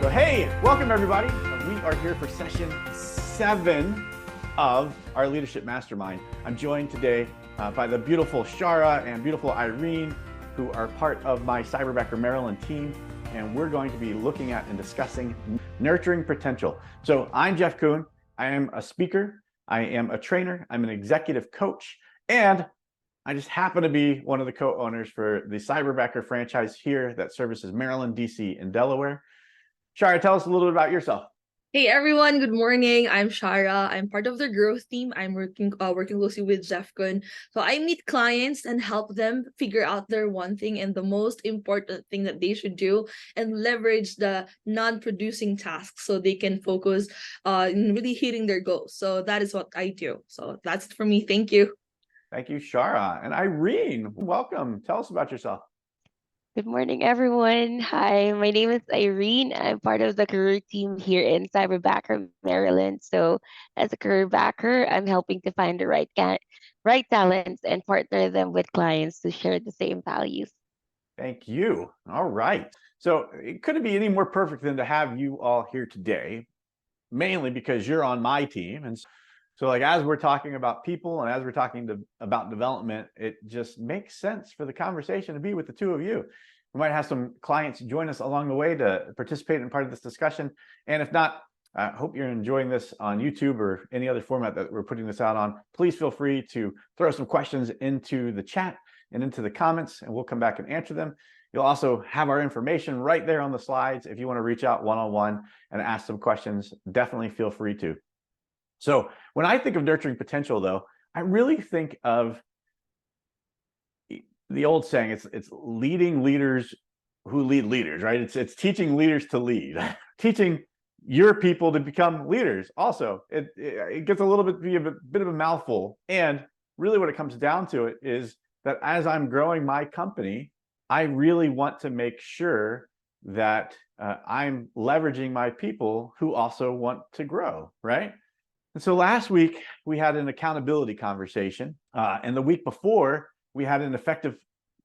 So hey, welcome everybody. We are here for session 7 of our Leadership Mastermind. I'm joined today by the beautiful Shara and beautiful Irene, who are part of my Cyberbacker Maryland team, and we're going to be looking at and discussing nurturing potential. So I'm Jeff Kuhn. I am a speaker, I am a trainer, I'm an executive coach, and I just happen to be one of the co-owners for the Cyberbacker franchise here that services Maryland, DC, and Delaware. Shara, tell us a little bit about yourself. Hey everyone, good morning. I'm Shara. I'm part of the growth team. I'm working closely with Jeff Kuhn. So I meet clients and help them figure out their one thing and the most important thing that they should do, and leverage the non-producing tasks so they can focus in really hitting their goals. So that is what I do. So that's it for me. Thank you. Thank you, Shara. And Irene, welcome. Tell us about yourself. Good morning, everyone. Hi, my name is Irene. I'm part of the career team here in Cyberbacker, Maryland. So, as a career backer, I'm helping to find the right talents and partner them with clients to share the same values. Thank you. All right. So it couldn't be any more perfect than to have you all here today, mainly because you're on my team. And so like as we're talking about people and as we're talking about development, it just makes sense for the conversation to be with the two of you. We might have some clients join us along the way to participate in part of this discussion. And if not, I hope you're enjoying this on YouTube or any other format that we're putting this out on. Please feel free to throw some questions into the chat and into the comments, and we'll come back and answer them. You'll also have our information right there on the slides. If you want to reach out one-on-one and ask some questions, definitely feel free to. So when I think of nurturing potential, though, I really think of the old saying, it's leading leaders who lead leaders, right? It's teaching leaders to lead, teaching your people to become leaders. Also, it gets a little bit be a bit of a mouthful. And really what it comes down to it is that as I'm growing my company, I really want to make sure that I'm leveraging my people who also want to grow, right? And so last week we had an accountability conversation, and the week before we had an effective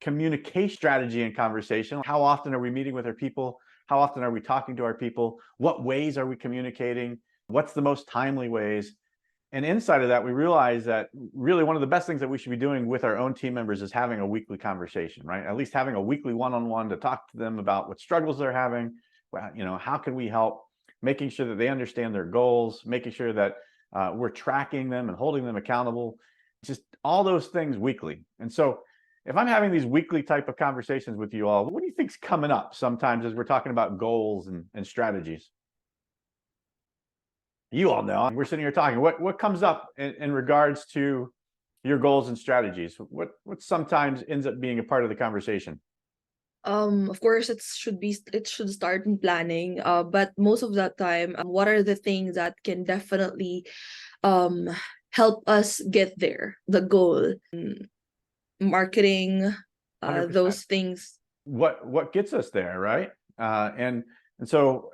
communication strategy and conversation. How often are we meeting with our people? How often are we talking to our people? What ways are we communicating? What's the most timely ways? And inside of that, we realized that really one of the best things that we should be doing with our own team members is having a weekly conversation, right? At least having a weekly one-on-one to talk to them about what struggles they're having. How can we help? Making sure that they understand their goals, making sure that we're tracking them and holding them accountable, just all those things weekly. And so if I'm having these weekly type of conversations with you all, what do you think's coming up sometimes as we're talking about goals and strategies? You all know, we're sitting here talking. What comes up in regards to your goals and strategies? What sometimes ends up being a part of the conversation? Of course it should start in planning, but most of that time, what are the things that can definitely help us get there, the goal, marketing, 100%. those things. What gets us there, right? And so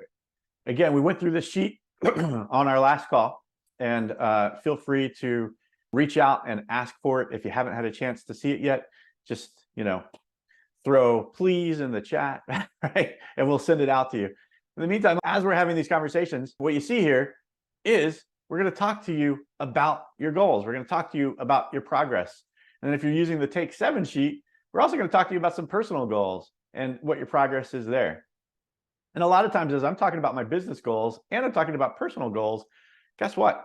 again, we went through this sheet on our last call, and feel free to reach out and ask for it if you haven't had a chance to see it yet. Just throw please in the chat, right? And we'll send it out to you. In the meantime, as we're having these conversations, what you see here is we're going to talk to you about your goals. We're going to talk to you about your progress. And if you're using the Take 7 sheet, we're also going to talk to you about some personal goals and what your progress is there. And a lot of times as I'm talking about my business goals and I'm talking about personal goals, guess what?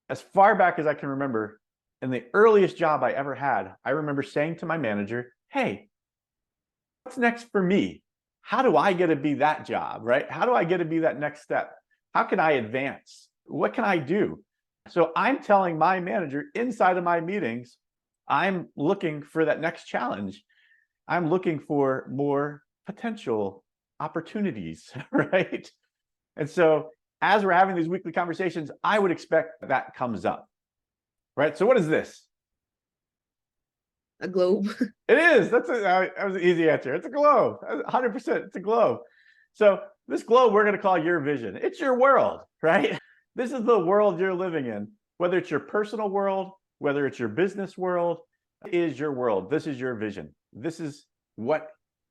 As far back as I can remember, in the earliest job I ever had, I remember saying to my manager, hey, what's next for me? How do I get to be that job, right? How do I get to be that next step? How can I advance? What can I do? So I'm telling my manager inside of my meetings, I'm looking for that next challenge. I'm looking for more potential opportunities, right? And so as we're having these weekly conversations, I would expect that comes up, right? So what is this? A globe. It is. That was an easy answer. It's a globe. 100%. It's a globe. So this globe we're going to call your vision. It's your world, right? This is the world you're living in. Whether it's your personal world, whether it's your business world, it is your world. This is your vision. This is what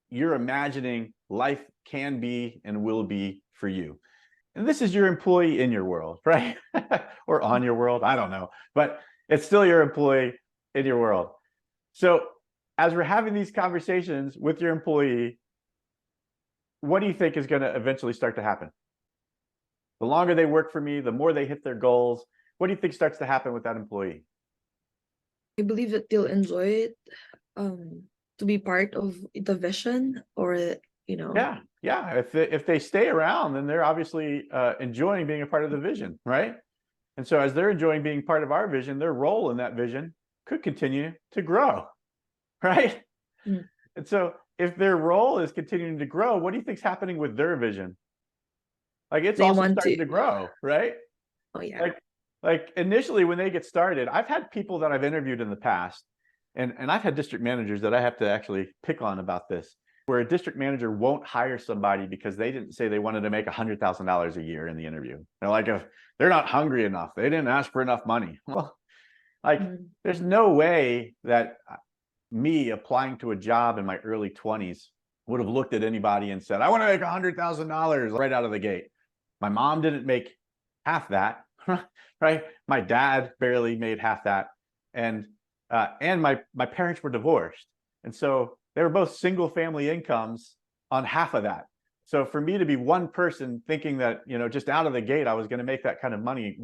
you're imagining life can be and will be for you. And this is your employee in your world, right? Or on your world, I don't know, but it's still your employee in your world. So as we're having these conversations with your employee, what do you think is going to eventually start to happen? The longer they work for me, the more they hit their goals. What do you think starts to happen with that employee? I believe that they'll enjoy it, to be part of the vision, or Yeah. If they stay around, then they're obviously enjoying being a part of the vision, right? And so as they're enjoying being part of our vision, their role in that vision could continue to grow, right? Mm. And so if their role is continuing to grow, what do you think's happening with their vision? Like it's they also want starting to. to grow, right? Oh yeah. Like initially when they get started, I've had people that I've interviewed in the past, and I've had district managers that I have to actually pick on about this, where a district manager won't hire somebody because they didn't say they wanted to make $100,000 a year in the interview. They're like, if they're not hungry enough, they didn't ask for enough money. Well, like there's no way that me applying to a job in my early 20s would have looked at anybody and said, I want to make $100,000 right out of the gate. My mom didn't make half that, right? My dad barely made half that. And my parents were divorced. And so they were both single family incomes on half of that. So for me to be one person thinking that, just out of the gate, I was going to make that kind of money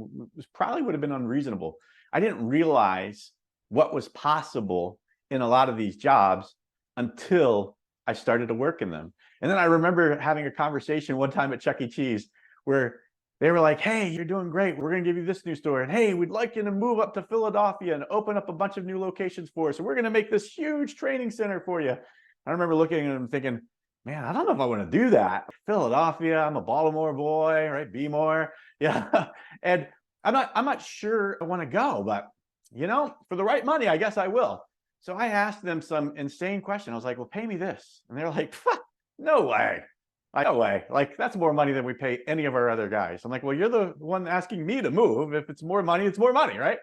probably would have been unreasonable. I didn't realize what was possible in a lot of these jobs until I started to work in them. And then I remember having a conversation one time at Chuck E. Cheese where they were like, hey, you're doing great. We're going to give you this new store. And hey, we'd like you to move up to Philadelphia and open up a bunch of new locations for us. And we're going to make this huge training center for you. I remember looking at them thinking, man, I don't know if I want to do that. Philadelphia, I'm a Baltimore boy, right? Be more. Yeah. And I'm not sure I want to go, but for the right money, I guess I will. So I asked them some insane question. I was like, well, pay me this. And they're like, no way. No way. Like, that's more money than we pay any of our other guys. I'm like, well, you're the one asking me to move. If it's more money, it's more money, right?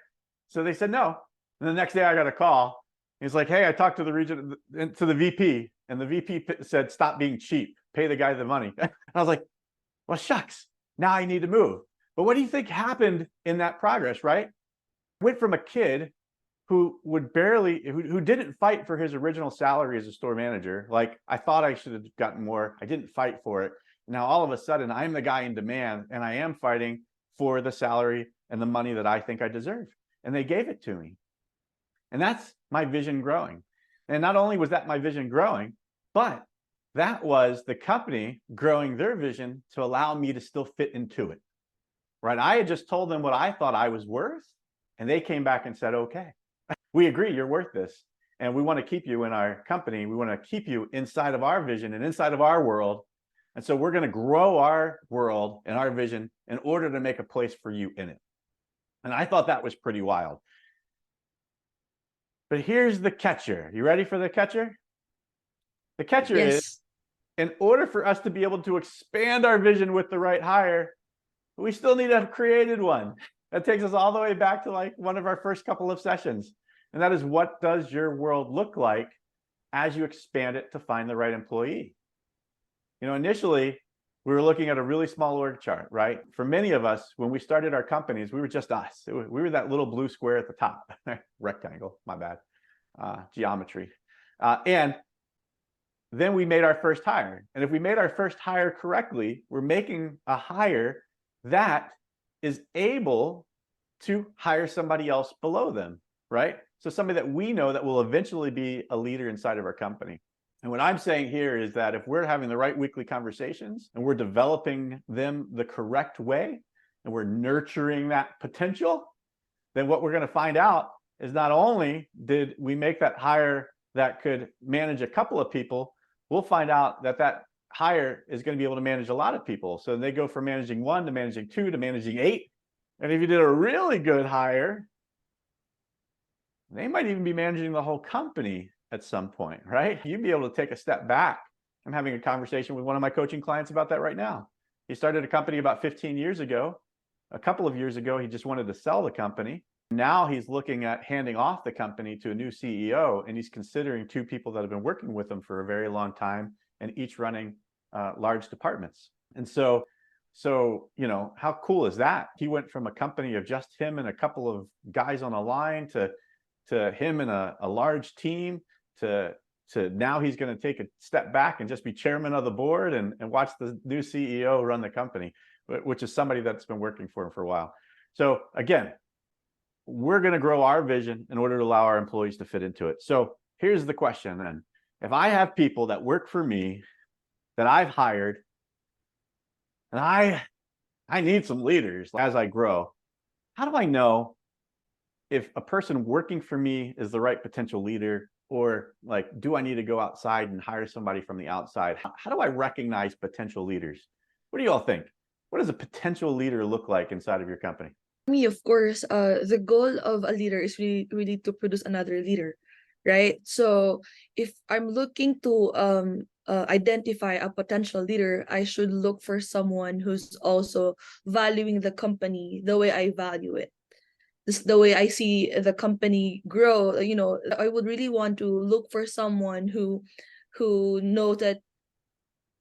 So they said no. And the next day I got a call. He's like, hey, I talked to the VP, and the VP said, stop being cheap. Pay the guy the money. And I was like, well, shucks. Now I need to move. But what do you think happened in that progress, right? Went from a kid who didn't fight for his original salary as a store manager. Like, I thought I should have gotten more. I didn't fight for it. Now, all of a sudden, I'm the guy in demand, and I am fighting for the salary and the money that I think I deserve. And they gave it to me. And that's my vision growing. And not only was that my vision growing, but that was the company growing their vision to allow me to still fit into it. Right? I had just told them what I thought I was worth, and they came back and said, okay, we agree, you're worth this. And we want to keep you in our company. We want to keep you inside of our vision and inside of our world. And so we're going to grow our world and our vision in order to make a place for you in it. And I thought that was pretty wild. But here's the catcher. You ready for the catcher? The catcher is, in order for us to be able to expand our vision with the right hire, we still need to have created one. That takes us all the way back to like one of our first couple of sessions. And that is, what does your world look like as you expand it to find the right employee? Initially, we were looking at a really small org chart, right? For many of us, when we started our companies, we were just us. We were that little blue square at the top, rectangle, my bad, geometry. And then we made our first hire. And if we made our first hire correctly, we're making a hire that is able to hire somebody else below them, right? So somebody that we know that will eventually be a leader inside of our company. And what I'm saying here is that if we're having the right weekly conversations and we're developing them the correct way and we're nurturing that potential, then what we're going to find out is not only did we make that hire that could manage a couple of people, we'll find out that that hire is going to be able to manage a lot of people. So they go from managing 1 to managing 2 to managing 8. And if you did a really good hire, they might even be managing the whole company at some point, right? You'd be able to take a step back. I'm having a conversation with one of my coaching clients about that right now. He started a company about 15 years ago. A couple of years ago, he just wanted to sell the company. Now he's looking at handing off the company to a new CEO, and he's considering two people that have been working with him for a very long time and each running large departments. And so, how cool is that? He went from a company of just him and a couple of guys on a line to him and a large team to now he's going to take a step back and just be chairman of the board and watch the new CEO run the company, which is somebody that's been working for him for a while. So again, we're going to grow our vision in order to allow our employees to fit into it. So here's the question then. If I have people that work for me that I've hired, and I need some leaders as I grow, how do I know if a person working for me is the right potential leader, or like, do I need to go outside and hire somebody from the outside? How do I recognize potential leaders? What do you all think? What does a potential leader look like inside of your company? Me, of course, the goal of a leader is really to produce another leader, right? So if I'm looking to identify a potential leader, I should look for someone who's also valuing the company the way I value it. This the way I see the company grow. I would really want to look for someone who knows that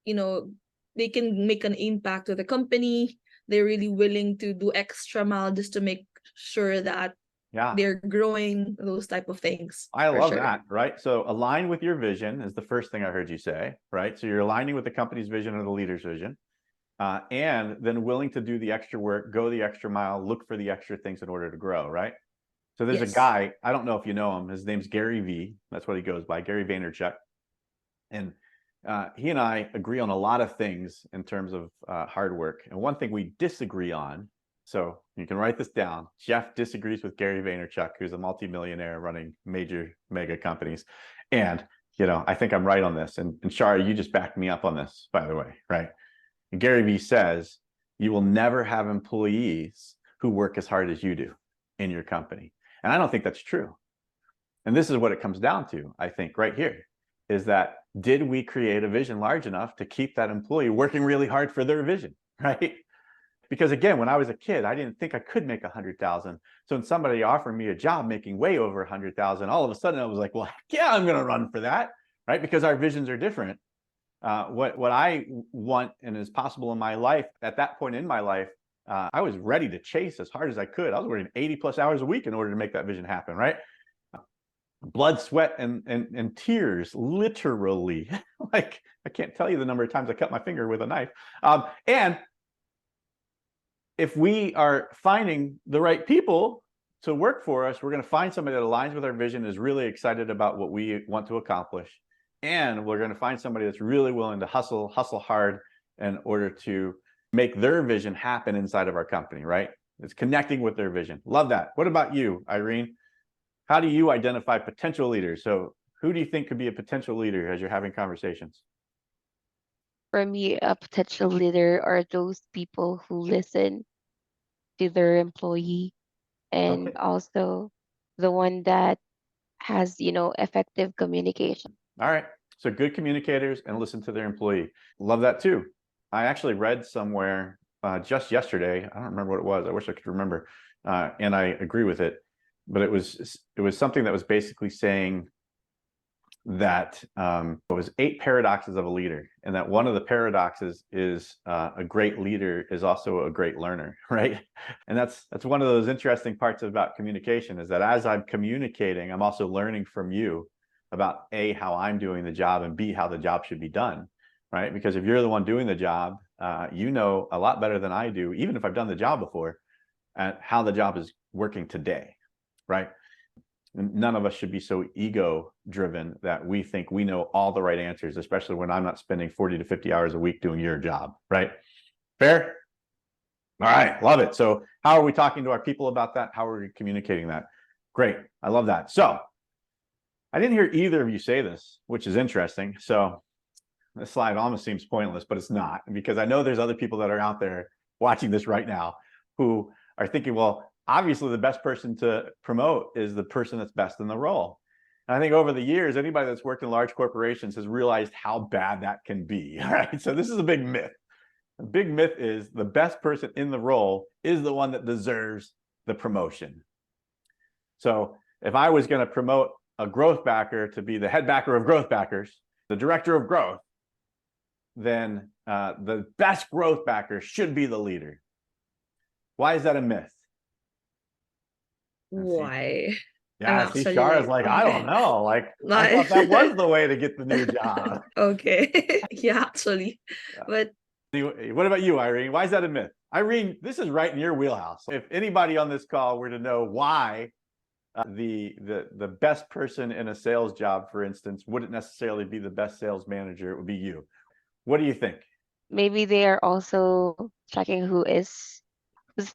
they can make an impact to the company. They're really willing to do extra mile just to make sure that they're growing, those type of things. I love that, right? So align with your vision is the first thing I heard you say, right? So you're aligning with the company's vision or the leader's vision, and then willing to do the extra work, go the extra mile, look for the extra things in order to grow, right? So there's a guy, I don't know if you know him, his name's Gary V. That's what he goes by, Gary Vaynerchuk. And he and I agree on a lot of things in terms of hard work. And one thing we disagree on, so you can write this down, Jeff disagrees with Gary Vaynerchuk, who's a multimillionaire running major mega companies. And, I think I'm right on this. And Shara, you just backed me up on this, by the way, right? And Gary Vee says, you will never have employees who work as hard as you do in your company. And I don't think that's true. And this is what it comes down to, I think, right here, is that did we create a vision large enough to keep that employee working really hard for their vision, right? Because again, when I was a kid, I didn't think I could make 100,000. So when somebody offered me a job making way over 100,000, all of a sudden I was like, well, heck yeah, I'm going to run for that, right? Because our visions are different. What I want and is possible in my life at that point in my life, I was ready to chase as hard as I could. I was working 80 plus hours a week in order to make that vision happen, right? Blood, sweat, and tears, literally. Like, I can't tell you the number of times I cut my finger with a knife. And if we are finding the right people to work for us, we're going to find somebody that aligns with our vision, is really excited about what we want to accomplish. And we're going to find somebody that's really willing to hustle hard in order to make their vision happen inside of our company, right? It's connecting with their vision. Love that. What about you, Irene? How do you identify potential leaders? So who do you think could be a potential leader as you're having conversations? For me, a potential leader are those people who listen to their employee, and also the one that has, effective communication. All right. So good communicators and listen to their employee. Love that too. I actually read somewhere just yesterday, I don't remember what it was. I wish I could remember. And I agree with it. But it was something that was basically saying that it was 8 paradoxes of a leader, and that one of the paradoxes is a great leader is also a great learner, right? And that's one of those interesting parts about communication, is that as I'm communicating, I'm also learning from you about A, how I'm doing the job, and B, how the job should be done, right? Because if you're the one doing the job, you know a lot better than I do, even if I've done the job before, at how the job is working today, right? None of us should be so ego driven that we think we know all the right answers, especially when I'm not spending 40 to 50 hours a week doing your job, right? Fair? All right, love it. So how are we talking to our people about that? How are we communicating that? Great, I love that. So I didn't hear either of you say this, which is interesting. So this slide almost seems pointless, but it's not, because I know there's other people that are out there watching this right now who are thinking, well, obviously the best person to promote is the person that's best in the role. And I think over the years, anybody that's worked in large corporations has realized how bad that can be, right? So this is a big myth. The big myth is the best person in the role is the one that deserves the promotion. So if I was going to promote a growth backer to be the head backer of growth backers, the director of growth, then the best growth backer should be the leader. Why is that a myth? Why? I'm Yeah, see, actually Shara's like, like, I don't know. Like, I not thought that was the way to get the new job. okay. Yeah, actually. Yeah. But What about you, Irene? Why is that a myth? Irene, this is right in your wheelhouse. If anybody on this call were to know why the best person in a sales job, for instance, wouldn't necessarily be the best sales manager, it would be you. What do you think? Maybe they are also checking who's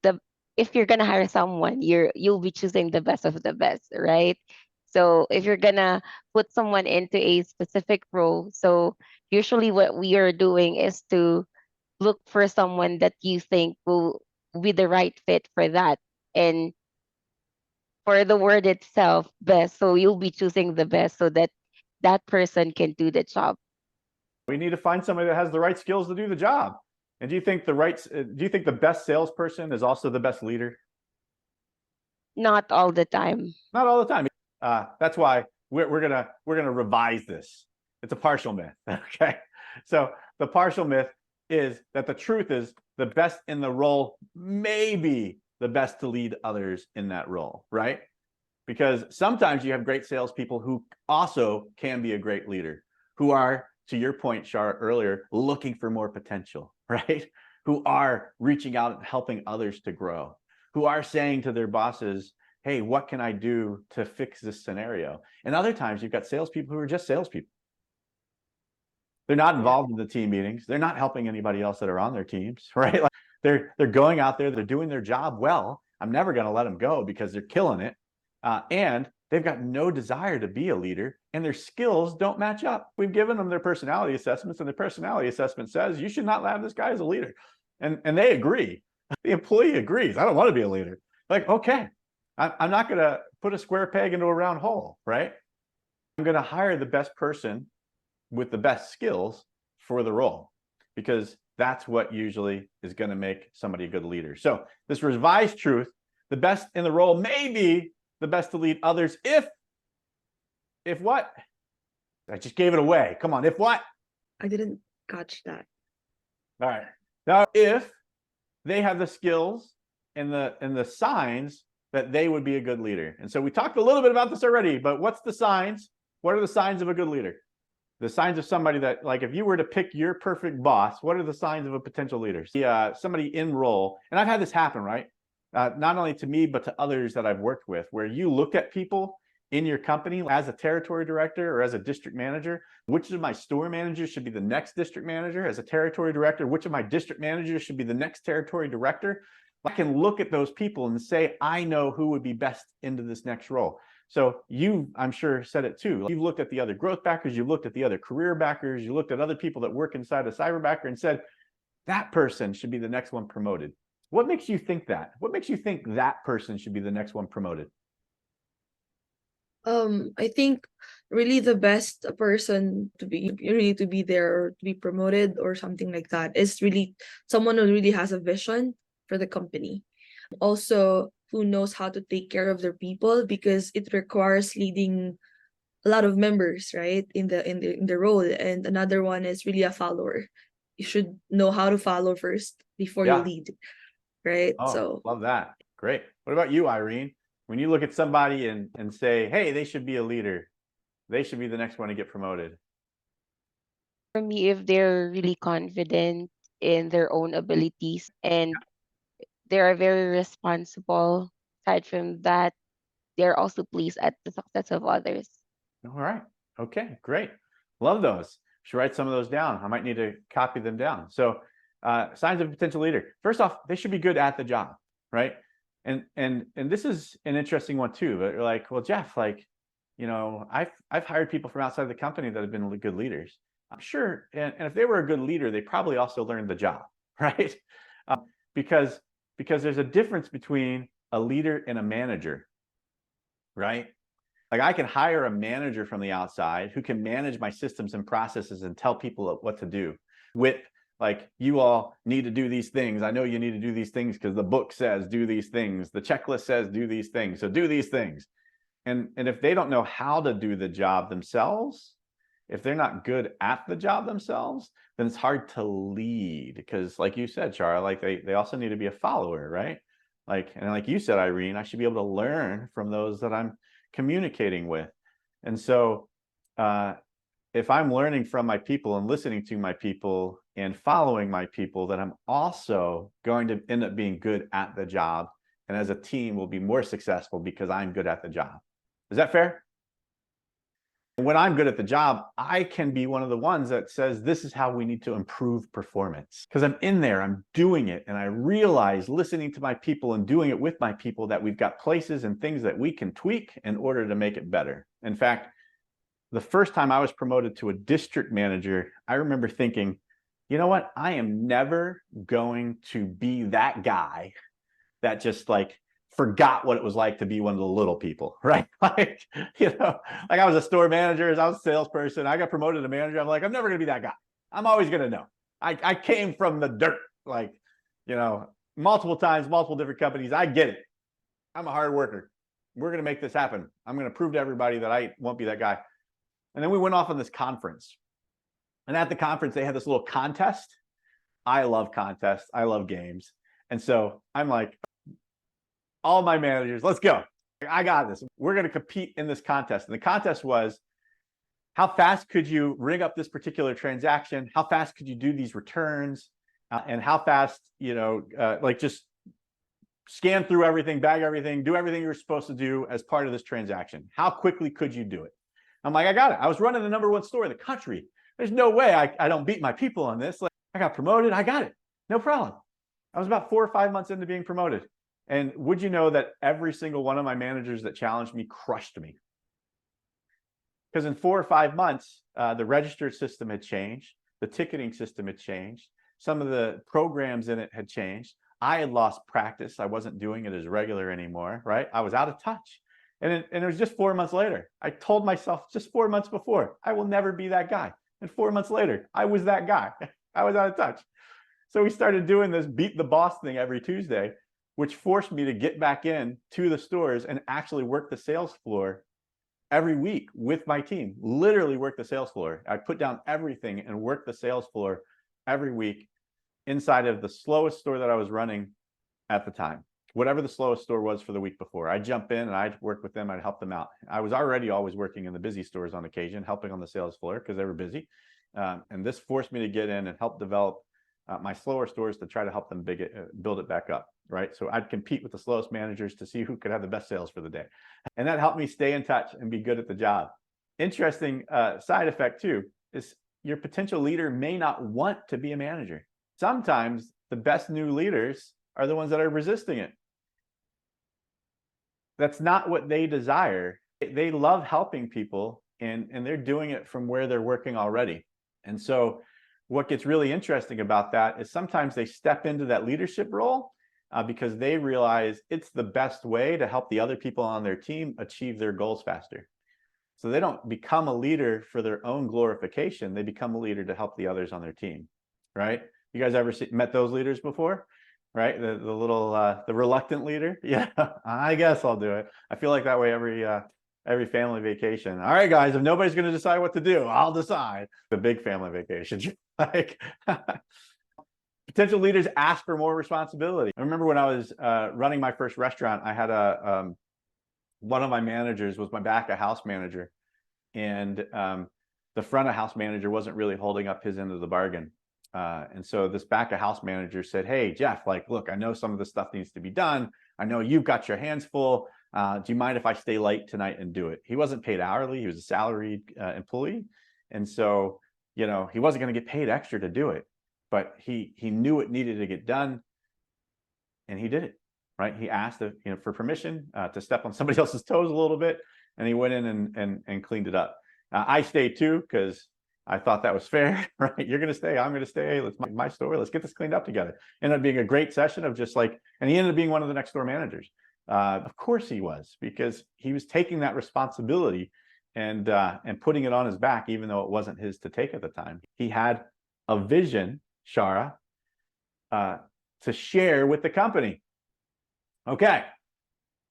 the if you're gonna hire someone, you'll be choosing the best of the best, right? So if you're gonna put someone into a specific role, so usually what we are doing is to look for someone that you think will be the right fit for that. And for the word itself, best, so you'll be choosing the best so that that person can do the job. We need to find somebody that has the right skills to do the job. And do you think the best salesperson is also the best leader? Not all the time. Not all the time. That's why we're gonna revise this. It's a partial myth. Okay. So the partial myth is that the truth is the best in the role may be the best to lead others in that role, right? Because sometimes you have great salespeople who also can be a great leader, who are, to your point, Shar, earlier, looking for more potential, right? Who are reaching out and helping others to grow, who are saying to their bosses, hey, what can I do to fix this scenario? And other times you've got salespeople who are just salespeople. They're not involved in the team meetings. They're not helping anybody else that are on their teams, right? Like they're going out there, they're doing their job well. I'm never going to let them go because they're killing it. And they've got no desire to be a leader, and their skills don't match up. We've given them their personality assessments, and the personality assessment says you should not have this guy as a leader. And they agree. The employee agrees. I don't want to be a leader. Like, okay, I'm not going to put a square peg into a round hole, right? I'm going to hire the best person with the best skills for the role, because that's what usually is going to make somebody a good leader. So this revised truth, the best in the role may be the best to lead others if what? I just gave it away. Come on, if what? I didn't catch that. All right. Now, if they have the skills and the signs that they would be a good leader. And so we talked a little bit about this already, but what's the signs? What are the signs of a good leader? The signs of somebody that, like, if you were to pick your perfect boss, what are the signs of a potential leader? Somebody in role, and I've had this happen, right? Not only to me, but to others that I've worked with, where you look at people in your company as a territory director or as a district manager, which of my store managers should be the next district manager? As a territory director, which of my district managers should be the next territory director? I can look at those people and say, I know who would be best into this next role. So you, I'm sure, said it too. You've looked at the other growth backers, you've looked at the other career backers, you looked at other people that work inside of Cyberbacker and said, that person should be the next one promoted. What makes you think that? What makes you think that person should be the next one promoted? I think really the best person to be there or to be promoted or something like that is really someone who really has a vision for the company. Also, who knows how to take care of their people, because it requires leading a lot of members, right, in the role. And another one is really a follower. You should know how to follow first before you Yeah. lead, right? Oh, So love that. Great. What about you, Irene? When you look at somebody and say, hey, they should be a leader, they should be the next one to get promoted. For me, if they're really confident in their own abilities and they are very responsible, aside from that, they're also pleased at the success of others. All right. Okay, great. Love those. Should write some of those down. I might need to copy them down. So signs of a potential leader. First off, they should be good at the job, right? And this is an interesting one too. But you're like, well, Jeff, like, you know, I've hired people from outside the company that have been good leaders. I'm sure, and if they were a good leader, they probably also learned the job, right? Because there's a difference between a leader and a manager, right? Like I can hire a manager from the outside who can manage my systems and processes and tell people what to do. Like, you all need to do these things. I know you need to do these things because the book says do these things. The checklist says do these things. So do these things. And if they don't know how to do the job themselves, if they're not good at the job themselves, then it's hard to lead. Because like you said, Chara, like they also need to be a follower, right? Like, and like you said, Irene, I should be able to learn from those that I'm communicating with. And so if I'm learning from my people and listening to my people and following my people, then I'm also going to end up being good at the job. And as a team, we'll be more successful because I'm good at the job. Is that fair? When I'm good at the job, I can be one of the ones that says, this is how we need to improve performance. Because I'm in there, I'm doing it. And I realize, listening to my people and doing it with my people, that we've got places and things that we can tweak in order to make it better. In fact, the first time I was promoted to a district manager, I remember thinking, you know what? I am never going to be that guy that just like forgot what it was like to be one of the little people, right? Like, like I was a store manager, I was a salesperson, I got promoted to manager. I'm like, I'm never gonna be that guy. I'm always gonna know. I came from the dirt, like, multiple times, multiple different companies. I get it. I'm a hard worker. We're gonna make this happen. I'm gonna prove to everybody that I won't be that guy. And then we went off on this conference. And at the conference, they had this little contest. I love contests. I love games. And so I'm like, all my managers, let's go. I got this. We're going to compete in this contest. And the contest was, how fast could you rig up this particular transaction? How fast could you do these returns? And how fast, like just scan through everything, bag everything, do everything you're supposed to do as part of this transaction. How quickly could you do it? I'm like, I got it. I was running the #1 store in the country. There's no way I don't beat my people on this. Like, I got promoted. I got it. No problem. I was about 4 or 5 months into being promoted. And would you know that every single one of my managers that challenged me crushed me? Because in 4 or 5 months, the register system had changed. The ticketing system had changed. Some of the programs in it had changed. I had lost practice. I wasn't doing it as regular anymore, right? I was out of touch. And it was just 4 months later. I told myself just 4 months before, I will never be that guy. And 4 months later, I was that guy. I was out of touch. So we started doing this beat the boss thing every Tuesday, which forced me to get back in to the stores and actually work the sales floor every week with my team. Literally work the sales floor. I put down everything and work the sales floor every week inside of the slowest store that I was running at the time. Whatever the slowest store was for the week before, I'd jump in and I'd work with them. I'd help them out. I was already always working in the busy stores on occasion, helping on the sales floor because they were busy. And this forced me to get in and help develop my slower stores to try to help them build it back up, right? So I'd compete with the slowest managers to see who could have the best sales for the day. And that helped me stay in touch and be good at the job. Interesting side effect too is your potential leader may not want to be a manager. Sometimes the best new leaders are the ones that are resisting it. That's not what they desire. They love helping people and they're doing it from where they're working already. And so what gets really interesting about that is sometimes they step into that leadership role because they realize it's the best way to help the other people on their team achieve their goals faster. So they don't become a leader for their own glorification. They become a leader to help the others on their team, right? You guys ever met those leaders before? Right? The little, the reluctant leader. Yeah, I guess I'll do it. I feel like that way every family vacation. All right, guys, if nobody's going to decide what to do, I'll decide. The big family vacation. Like potential leaders ask for more responsibility. I remember when I was running my first restaurant, I had one of my managers was my back of house manager, and the front of house manager wasn't really holding up his end of the bargain. And so this back of house manager said, "Hey, Jeff, like, look, I know some of the stuff needs to be done. I know you've got your hands full. Do you mind if I stay late tonight and do it?" He wasn't paid hourly. He was a salaried employee. And so, he wasn't going to get paid extra to do it, but he knew it needed to get done. And he did it, right? He asked for permission to step on somebody else's toes a little bit. And he went in and cleaned it up. I stayed too, because I thought that was fair, right? You're going to stay, I'm going to stay. Let's make my store. Let's get this cleaned up together. Ended up being a great session of just like, and he ended up being one of the next door managers. Of course he was, because he was taking that responsibility and putting it on his back, even though it wasn't his to take at the time. He had a vision Shara, to share with the company. Okay.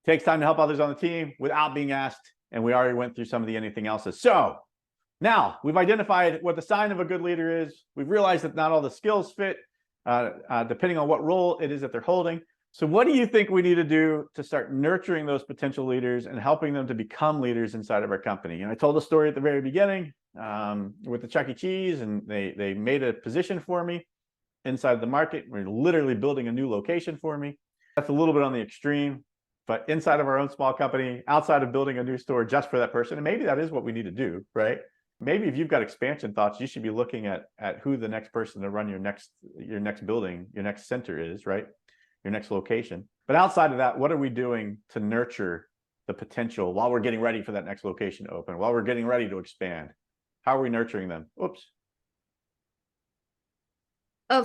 Takes time to help others on the team without being asked. And we already went through some of the anything else's. So now we've identified what the sign of a good leader is. We've realized that not all the skills fit, depending on what role it is that they're holding. So what do you think we need to do to start nurturing those potential leaders and helping them to become leaders inside of our company? And I told a story at the very beginning with the Chuck E. Cheese, and they made a position for me inside the market. We're literally building a new location for me. That's a little bit on the extreme, but inside of our own small company, outside of building a new store just for that person, and maybe that is what we need to do, right? Maybe if you've got expansion thoughts, you should be looking at who the next person to run your next building, your next center is, right? Your next location. But outside of that, what are we doing to nurture the potential while we're getting ready for that next location to open, while we're getting ready to expand? How are we nurturing them? Oops.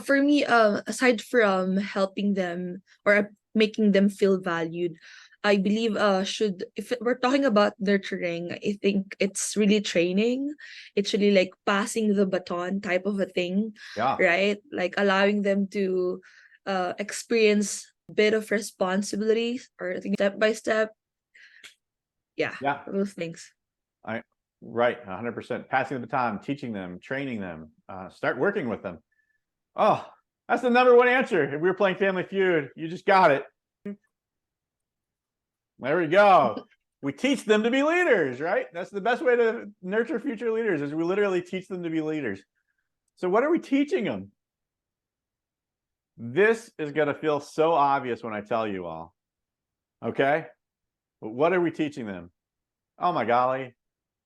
For me, aside from helping them or making them feel valued, I believe if we're talking about nurturing, I think it's really training. It's really like passing the baton type of a thing, Yeah. right? Like allowing them to experience a bit of responsibility, or I think step by step. Yeah. Those things. Right, 100%. Passing the baton, teaching them, training them, start working with them. Oh, that's the number one answer. If we were playing Family Feud, you just got it. There we go. We teach them to be leaders, right? That's the best way to nurture future leaders, is we literally teach them to be leaders. So what are we teaching them? This is going to feel so obvious when I tell you all. Okay? But what are we teaching them? Oh my golly.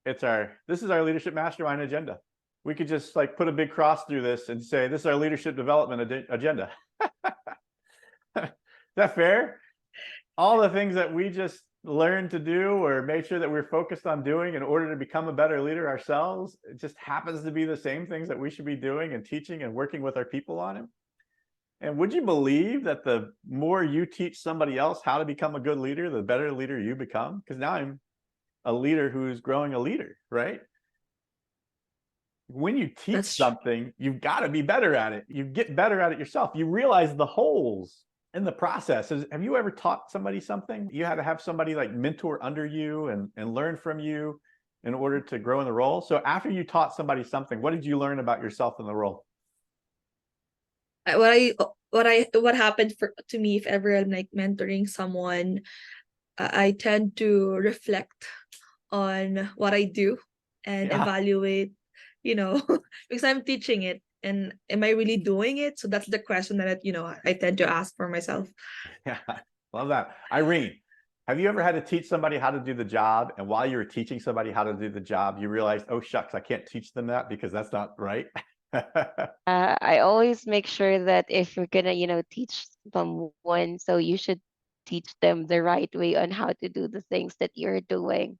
This is our leadership mastermind agenda. We could just like put a big cross through this and say, this is our leadership development agenda. Is that fair? All the things that we just learned to do or made sure that we're focused on doing in order to become a better leader ourselves, it just happens to be the same things that we should be doing and teaching and working with our people on it. And would you believe that the more you teach somebody else how to become a good leader, the better leader you become? Because now I'm a leader who's growing a leader, right? When you teach something, you've got to be better at it. You get better at it yourself. You realize the holes in the process. Have you ever taught somebody something? You had to have somebody like mentor under you and learn from you in order to grow in the role. So after you taught somebody something, what did you learn about yourself in the role? What happened to me, if ever I'm like mentoring someone, I tend to reflect on what I do and evaluate, because I'm teaching it, and am I really doing it? So that's the question that I tend to ask for myself. Yeah, love that. Irene, have you ever had to teach somebody how to do the job, and while you were teaching somebody how to do the job, you realized, oh shucks, I can't teach them that because that's not right? I always make sure that if you're gonna, teach someone, so you should teach them the right way on how to do the things that you're doing.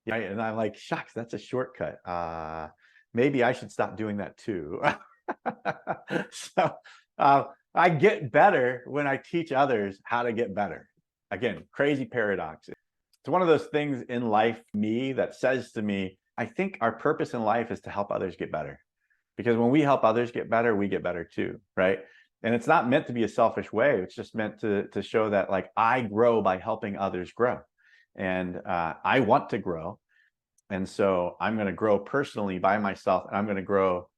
Yeah, and I'm like, shucks, that's a shortcut. Maybe I should stop doing that too. So I get better when I teach others how to get better. Again, crazy paradox. It's one of those things in life, that says to me, I think our purpose in life is to help others get better. Because when we help others get better, we get better too, right? And it's not meant to be a selfish way. It's just meant to show that like I grow by helping others grow. And I want to grow. And so I'm going to grow personally by myself, and I'm going to grow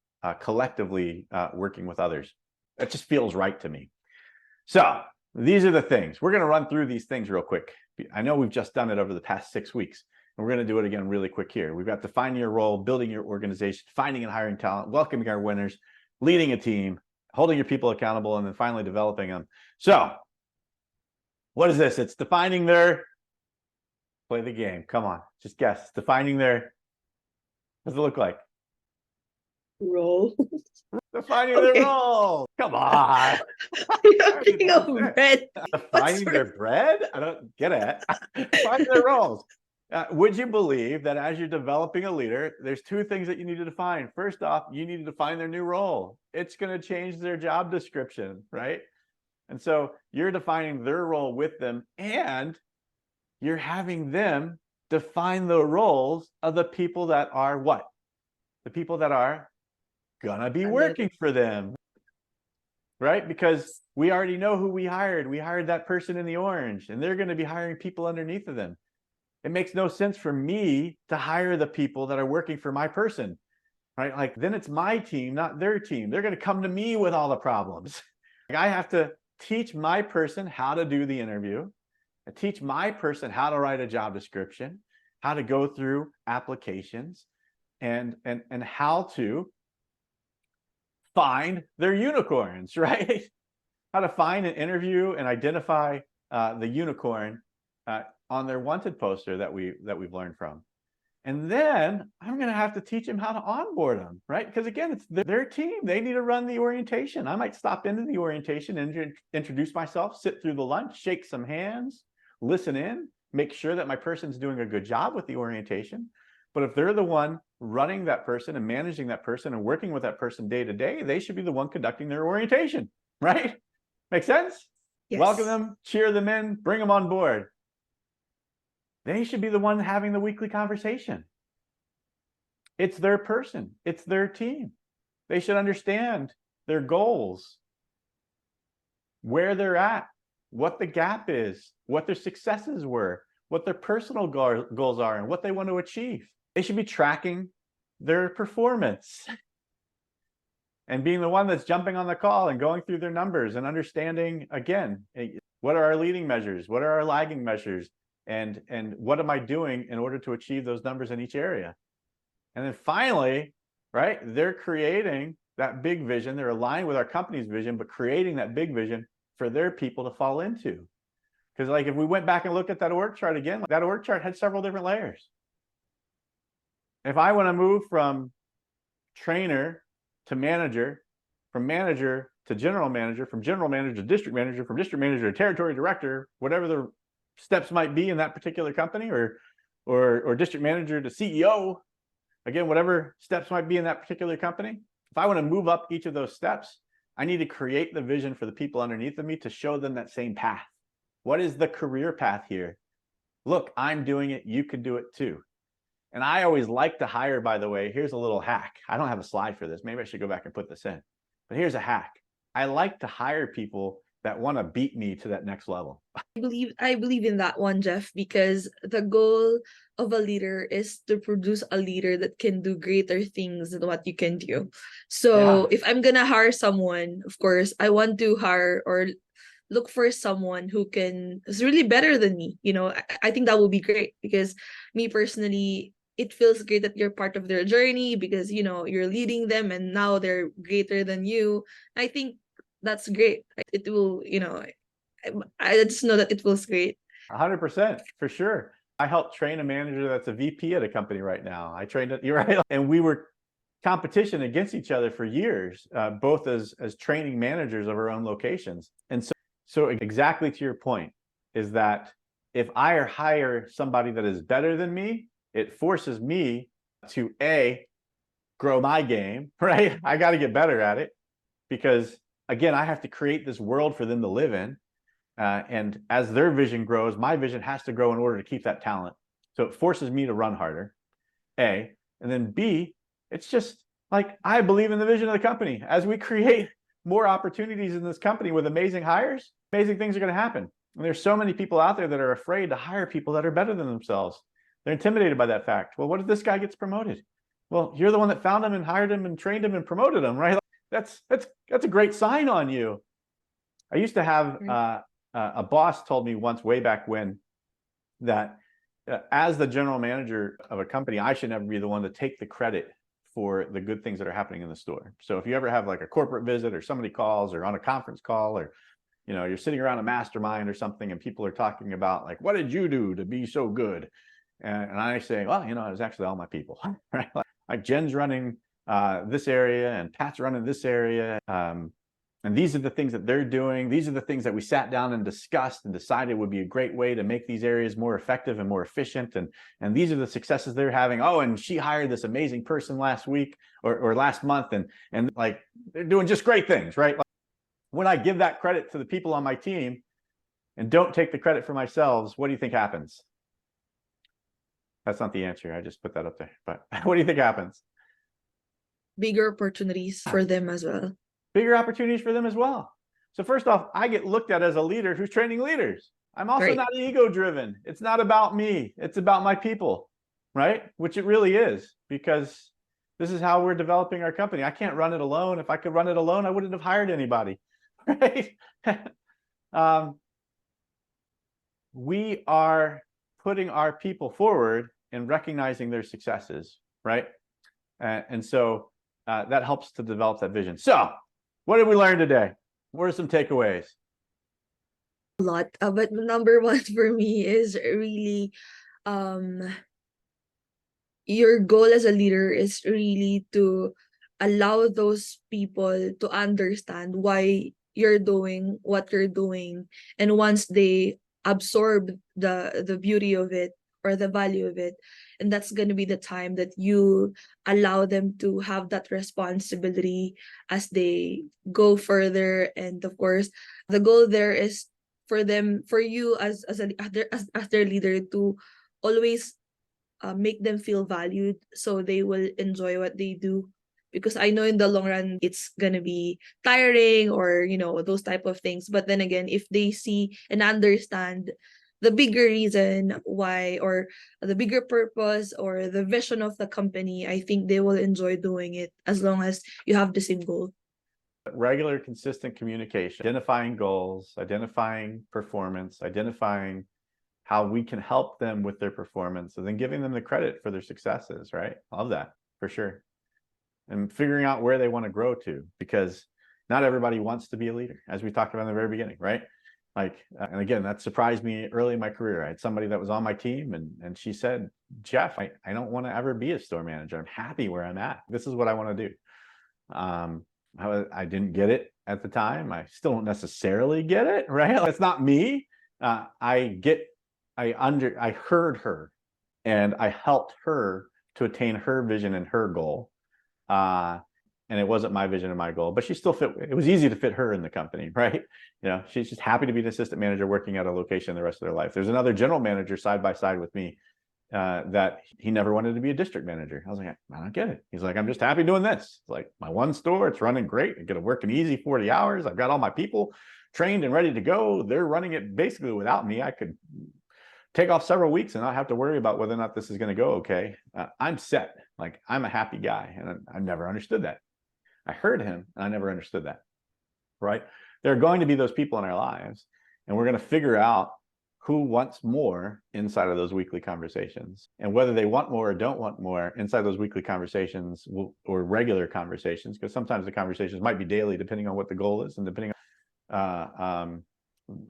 collectively working with others. That just feels right to me. So these are the things. We're going to run through these things real quick. I know we've just done it over the past 6 weeks. And we're going to do it again really quick here. We've got defining your role, building your organization, finding and hiring talent, welcoming our winners, leading a team, holding your people accountable, and then finally developing them. So what is this? It's defining their, play the game. Come on, just guess. Defining their, what does it look like? Role. Defining their role. Come on. King of bread. Defining their bread? I don't get it. Defining their roles. Would you believe that as you're developing a leader, there's 2 things that you need to define? First off, you need to define their new role. It's going to change their job description, right? And so you're defining their role with them, and you're having them define the roles of the people that are what? The people that are going to be working for them. right? Because we already know who we hired. We hired that person in the orange, and they're going to be hiring people underneath of them. It makes no sense for me to hire the people that are working for my person, right? Like, then it's my team, not their team. They're going to come to me with all the problems. Like, I have to teach my person how to do the interview, and teach my person how to write a job description, how to go through applications, and how to find their unicorns, right? How to find and interview and identify the unicorn on their wanted poster that we've learned from. And then I'm going to have to teach them how to onboard them, right? Because again, it's their team. They need to run the orientation. I might stop into the orientation and introduce myself, sit through the lunch, shake some hands, listen in, make sure that my person's doing a good job with the orientation. But if they're the one running that person and managing that person and working with that person day to day, they should be the one conducting their orientation, right? Make sense? Yes. Welcome them, cheer them in, bring them on board. They should be the one having the weekly conversation. It's their person. It's their team. They should understand their goals, where they're at, what the gap is, what their successes were, what their personal goals are, and what they want to achieve. They should be tracking their performance and being the one that's jumping on the call and going through their numbers and understanding, again, what are our leading measures? What are our lagging measures? And what am I doing in order to achieve those numbers in each area? And then finally, right, they're creating that big vision. They're aligned with our company's vision, but creating that big vision for their people to fall into. Because like if we went back and looked at that org chart again, that org chart had several different layers. If I want to move from trainer to manager, from manager to general manager, from general manager to district manager, from district manager to territory director, whatever the steps might be in that particular company, or district manager to CEO, again, whatever steps might be in that particular company. If I want to move up each of those steps, I need to create the vision for the people underneath of me to show them that same path. What is the career path here? Look, I'm doing it. You can do it too. And I always like to hire, by the way, here's a little hack. I don't have a slide for this. Maybe I should go back and put this in. But here's a hack. I like to hire people that want to beat me to that next level. I believe in that one, Jeff, because the goal of a leader is to produce a leader that can do greater things than what you can do. So if I'm gonna hire someone, of course, I want to hire or look for someone who is really better than me. I think that will be great, because me personally, it feels great that you're part of their journey, because you're leading them and now they're greater than you. I think that's great. It will, I just know that it feels great. 100%, for sure. I helped train a manager that's a VP at a company right now. I trained it, you're right. And we were competition against each other for years, both as training managers of our own locations. And so exactly to your point is that if I hire somebody that is better than me, it forces me to grow my game, right? I got to get better at it, because again, I have to create this world for them to live in. And as their vision grows, my vision has to grow in order to keep that talent. So it forces me to run harder, A. And then B, it's just like, I believe in the vision of the company. As we create more opportunities in this company with amazing hires, amazing things are going to happen. And there's so many people out there that are afraid to hire people that are better than themselves. They're intimidated by that fact. Well, what if this guy gets promoted? Well, you're the one that found him and hired him and trained him and promoted him, right? That's a great sign on you. I used to have a boss told me once, way back when, that as the general manager of a company, I should never be the one to take the credit for the good things that are happening in the store. So if you ever have like a corporate visit, or somebody calls, or on a conference call, or you're sitting around a mastermind or something, and people are talking about like, what did you do to be so good? And I say, well, it was actually all my people, right? Like Jen's running this area, and Pat's running this area. And these are the things that they're doing. These are the things that we sat down and discussed and decided would be a great way to make these areas more effective and more efficient. And these are the successes they're having. Oh, and she hired this amazing person last week or last month. And like, they're doing just great things, right? Like, when I give that credit to the people on my team and don't take the credit for myself, what do you think happens? That's not the answer. I just put that up there. But what do you think happens? Bigger opportunities for them as well. Bigger opportunities for them as well. So first off, I get looked at as a leader who's training leaders. I'm also Right. not ego driven. It's not about me. It's about my people, right? Which it really is, because this is how we're developing our company. I can't run it alone. If I could run it alone, I wouldn't have hired anybody, right? We are putting our people forward and recognizing their successes, right? And so that helps to develop that vision. So what did we learn today? What are some takeaways? A lot. But number one for me is really um your goal as a leader is really to allow those people to understand why you're doing what you're doing, and once they absorb the beauty of it or the value of it, and that's going to be the time that you allow them to have that responsibility as they go further. And of course, the goal there is for you as their leader to always make them feel valued, so they will enjoy what they do. Because I know in the long run it's gonna be tiring, or those type of things, but then again, if they see and understand the bigger reason why, or the bigger purpose or the vision of the company, I think they will enjoy doing it, as long as you have the same goal. Regular, consistent communication, identifying goals, identifying performance, identifying how we can help them with their performance, and then giving them the credit for their successes, right? I love that, for sure. And figuring out where they want to grow to, because not everybody wants to be a leader, as we talked about in the very beginning, right? Like, and again, that surprised me early in my career. I had somebody that was on my team, and she said, Jeff, I don't want to ever be a store manager. I'm happy where I'm at. This is what I want to do. I didn't get it at the time. I still don't necessarily get it, right? That's not me. I heard her, and I helped her to attain her vision and her goal. And it wasn't my vision and my goal, but she still fit. It was easy to fit her in the company, right? She's just happy to be an assistant manager working at a location the rest of their life. There's another general manager side by side with me that he never wanted to be a district manager. I was like, I don't get it. He's like, I'm just happy doing this. It's like my one store, it's running great. I get to work an easy 40 hours. I've got all my people trained and ready to go. They're running it basically without me. I could take off several weeks and not have to worry about whether or not this is going to go okay. I'm set. Like, I'm a happy guy, and I never understood that. I heard him, and I never understood that, right? There are going to be those people in our lives, and we're going to figure out who wants more inside of those weekly conversations, and whether they want more or don't want more inside those weekly conversations or regular conversations, because sometimes the conversations might be daily, depending on what the goal is and depending on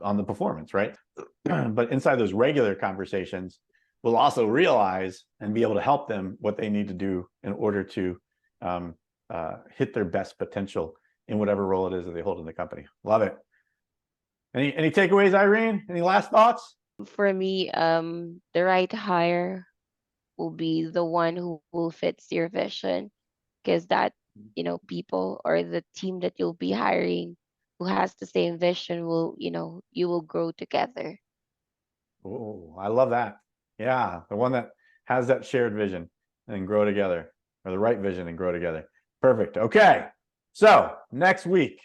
the performance, right? But inside those regular conversations, we'll also realize and be able to help them what they need to do in order to hit their best potential in whatever role it is that they hold in the company. Love it. Any takeaways, Irene? Any last thoughts? For me, the right hire will be the one who will fits your vision, because that, people or the team that you'll be hiring who has the same vision will, you will grow together. Oh, I love that. Yeah, the one that has that shared vision and grow together, or the right vision and grow together. Perfect. Okay. So next week,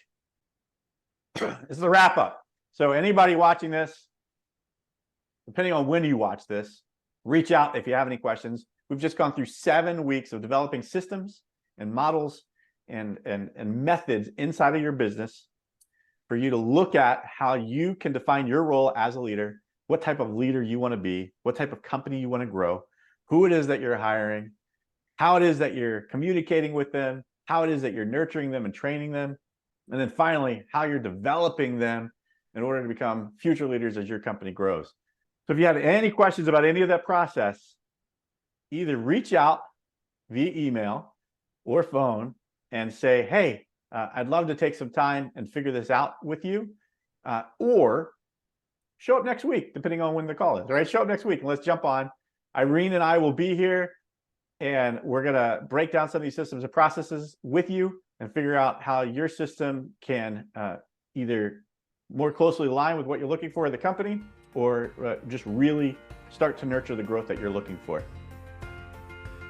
this is the wrap up. So anybody watching this, depending on when you watch this, reach out if you have any questions. We've just gone through 7 weeks of developing systems and models and methods inside of your business for you to look at how you can define your role as a leader, what type of leader you want to be, what type of company you want to grow, who it is that you're hiring, how it is that you're communicating with them, how it is that you're nurturing them and training them, and then finally, how you're developing them in order to become future leaders as your company grows. So if you have any questions about any of that process, either reach out via email or phone and say, hey, I'd love to take some time and figure this out with you, or show up next week, depending on when the call is. All right, show up next week and let's jump on. Irene and I will be here, and we're going to break down some of these systems and processes with you and figure out how your system can either more closely align with what you're looking for in the company, or just really start to nurture the growth that you're looking for.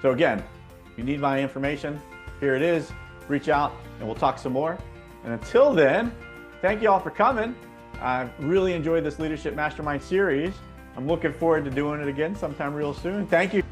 So again, if you need my information, here it is. Reach out and we'll talk some more. And until then, thank you all for coming. I really enjoyed this Leadership Mastermind series. I'm looking forward to doing it again sometime real soon. Thank you.